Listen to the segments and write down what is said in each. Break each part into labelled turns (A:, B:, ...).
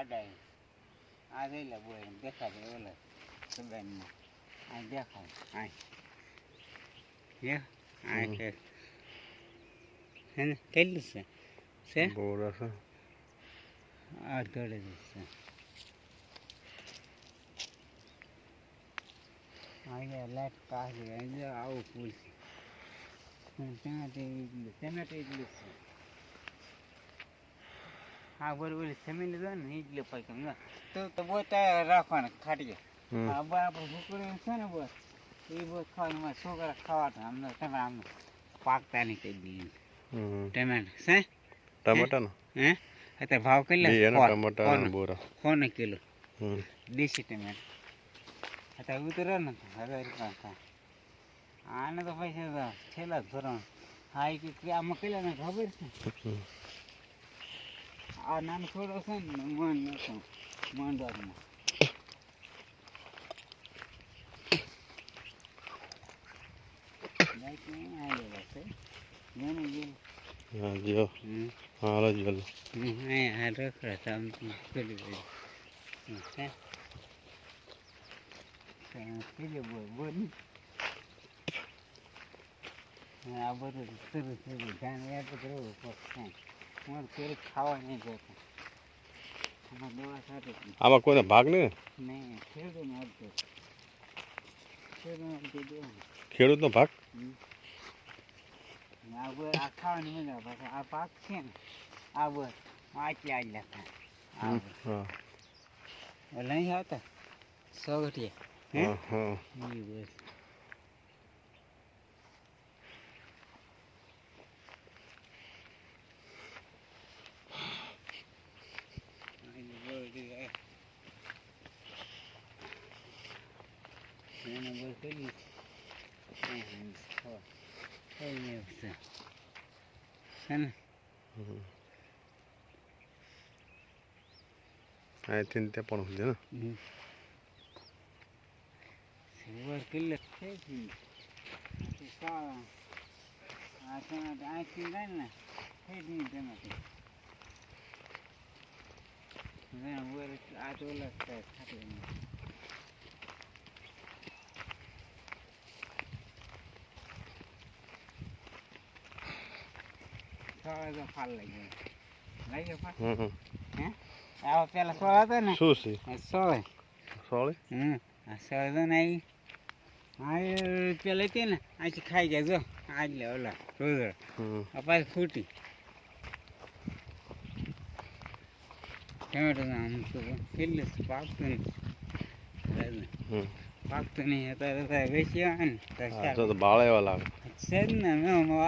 A: આડા આ જઈ લે બોય દેખાડે ઓલા સબેનમાં આ દેખાય આ હે આ કે હે કેટલું છે છે
B: બોરા છે
A: આ દોડે છે અહીંયા લાઈટ કાઢી અહીંયા આવું ફૂલ છે ટમેટો એટલું છે હા બરોબર જમીન લીધો ને એટલે પૈસા તો બહુ તૈયાર રાખવાના ખાટીએ હા બરાબર ભૂકડી છે ને બસ એ બહુ ખાવાનું છોકરા ખાવાતા અમને તમે આમ પાકતા નહીં કહી દઈએ ટમેટા છે
B: ટમેટાનો
A: હે અત્યારે ભાવ કેટલા
B: ટમેટા બોરા
A: કોને કિલો દેશી ટમેટા અત્યારે ઉતરે ને 1000 રૂપિયા આને તો પૈસા છેલ્લા ધોરણ હા કે આમાં કેટલા ને ખબર છે આ નાનો થોડો છે ને મંડળમાં
B: હા જો હાલો જો
A: આ રખડા તામ કરી દે આ બધું સરસ ધ્યાન યાદ કરવું પડશે મારે પેલું ખાવા નહીં જતું આમાં દવા સાથે
B: આમાં કોઈને ભાગ નહીં
A: નહીં ખેડૂતને આપજો
B: ખેડૂતનો ભાગ
A: આ ખાવાની મજા પાછા આ પાક છે ને આ બસ આટલી આજ લખા નહીં આવતા સોગઠિયા હે બસ
B: અહીંથી તે પણ છે ને
A: સિલ્વર કિલ્લે છે સારા આ ટમેટા આથી જાય ને થઈ નહીં ટમેટા આ તો ઓલા ખાતી તો ફાલ લાગી ફાલ હે આવો પેલા સોળ હતો ને
B: શું છે
A: સોળે
B: સોળે
A: આ સોળ તો નહીં હા પેલા હતી ને આથી ખાઈ જાય જો આજ લે ઓલા રોજ આ પાછી ફૂટી ટમેટો આમ તો કેટલું પાકતું નહીં પાકતું નહીં અત્યારે વેચી આવે ને
B: તો બાળા એવા લાગે
A: છે જ ને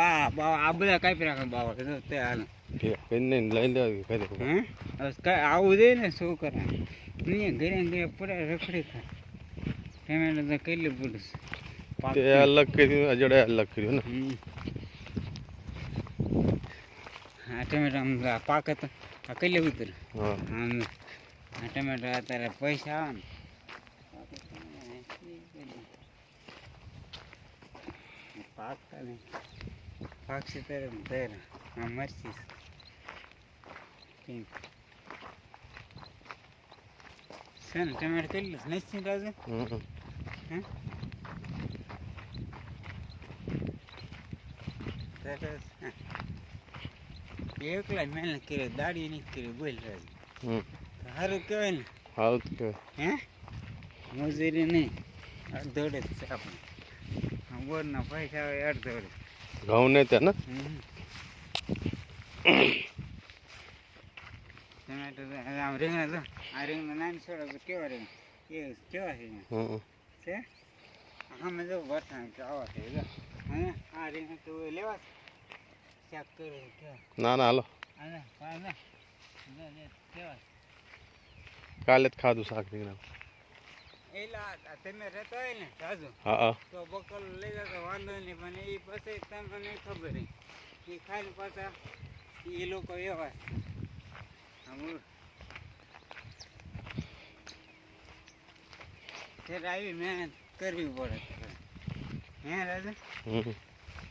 A: આ બધા કાપી રાખે બાવા તે હાલ
B: લઈ લેવા
A: આવું જોઈએ ને શું કરે નહીં ઘરે ઘરે પડે રખડી ખાય ટમેટો તો કેટલું પૂરું
B: તે અલગ કર્યું અજડે અલગ કર્યું ને
A: આ ટમેટો આમ પાક તો આ કેટલે ઉતરે
B: હા
A: આ ટમેટો અત્યારે પૈસા આવે ને પાકતા નહીં પાકશે ત્યારે ત્યારે આ મરચી છે ને ટમેટો કેટલું નિશ્ચિત આવશે હે એકલા મહેનત કરી દાડી નહીં કરી બોલ સારું કહેવાય ને
B: સારું જ કહેવાય
A: હે મજૂરી નહીં અડધોડે જ છે આપણે બોરના પૈસા આવે અડધોડે
B: ઘઉં નહીં ત્યાં ને
A: ટમેટો આમ રીંગણા તો આ રીંગણા નાની છોડો કેવા રીંગણા એ કેવા છે અમે જો વરસાદ આવા છે હે આ રીંગણા તો લેવા શાક કરે કેવા
B: ના ના હાલો
A: કેવા
B: કાલે જ ખાધું શાક રીંગણા
A: એલા તમે રહેતા હોય ને રાજુ
B: હા
A: તો બકલ લઈ જતો વાંધો નહીં પણ એ પછી તમને ખબર એ ખાઈને પાછા એ લોકો એવા ત્યારે આવી મહેનત કરવી પડે હે રાજા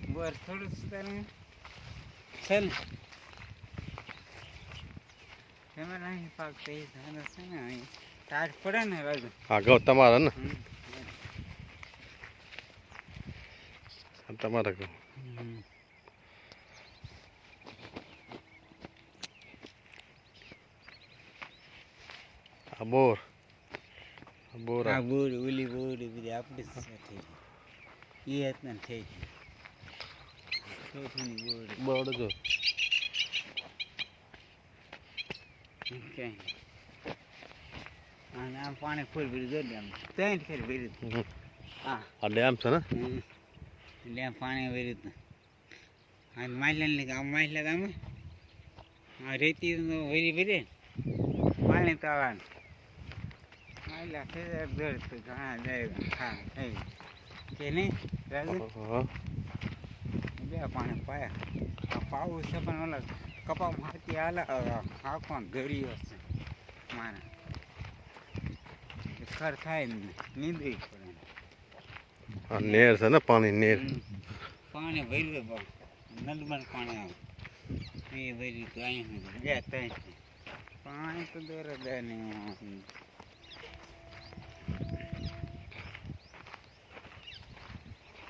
A: બર થોડું તને છે ને તમારે અહીં પાક તો એ ધાનો છે ને અહીં ટાટ પડે ને રાજુ.
B: હા ઘઉં તમારા ને તમારા ઘઉં. આ બોર બોર
A: આ બોર ઓલી બોર એ બધી આપણી જ છે થઈ ગઈ. એ હતી ને થઈ ગઈ. ચોથીની બોર
B: બોર જો
A: ક્યાંય અને આમ પાણી ફૂલ ભરી દો આમ ત્રણ ફેર ભરી હા
B: આ ડેમ છે ને
A: એટલે આમ પાણી ભરી હતું અને માછલા ગામે આ રેતી ભરી ભરી પાણી તો આવવાનું માછલા ફેર દોડતું ઘણા જાય હા થઈ કે નહીં રાજુ
B: હા
A: બે પાણી પાયા પાવું છે પણ ઓલા કપામાં હાથી હાલ આખો ગળ્યો છે મારા ખર થાય ને નીંદવી પડે
B: આ નેર છે ને પાણી નેર
A: પાણી ભર્યું નદમાં પાણી આવે એ ભર્યું તો અહીંયા બે ત્રણ પાણી તો દોરે દે નહીં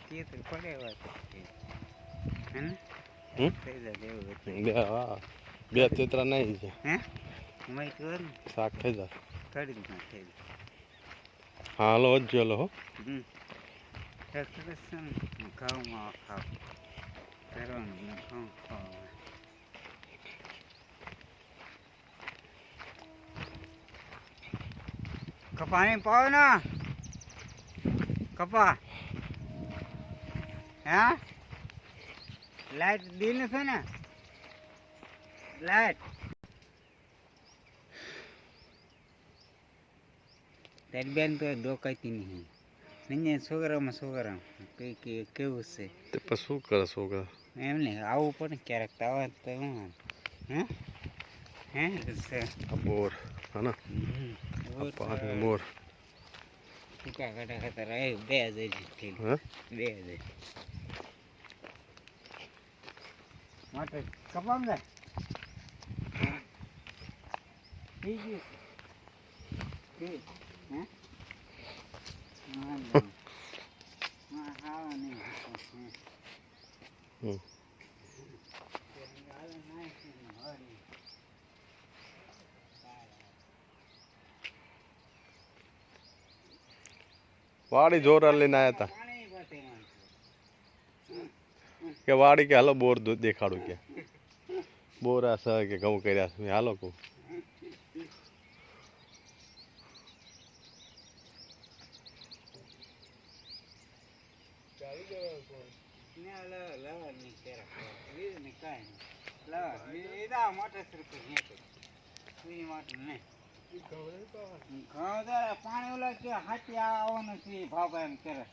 A: તે તો પડે વાત હે ને થઈ જાય એવું હતું
B: બે હા બે તેતરા નહીં છે
A: હે મેં કહ્યું
B: શાક થઈ જાય
A: કાઢી દીધું થઈ જાય
B: હા હાલો જ જેલો હો
A: ઘઉંમાં ખાવ કરવાનું ઘઉં ખાવા કપાણી પાવ ના કપા હે લાઈટ દીને છે ને લાઈટ તારી બેન તો ડોકાતી નહીં નહીં છોકરામાં કઈ કેવું છે
B: તે પછી શું કરે છોકરા
A: એમ ને આવવું પડે ક્યારેક તો આવે તો હું હે છે
B: આ બોર હા ને પાણી બોર
A: ટૂંકા કાઢા ખાતર આવ્યું 2000 થઈ
B: હા
A: 2000 માટે કપામ જાય થઈ ગયું હે હા નહીં
B: હમ વાડી જોરા લઈને આવ્યા હતા કે વાડી કે હાલો બોર દેખાડું કે બોર આ સર કે ઘઉં કર્યા છે મેં હાલો કહું
A: પાણી ઓલા હાથી આવવાનું છે ભાવ એમ કરે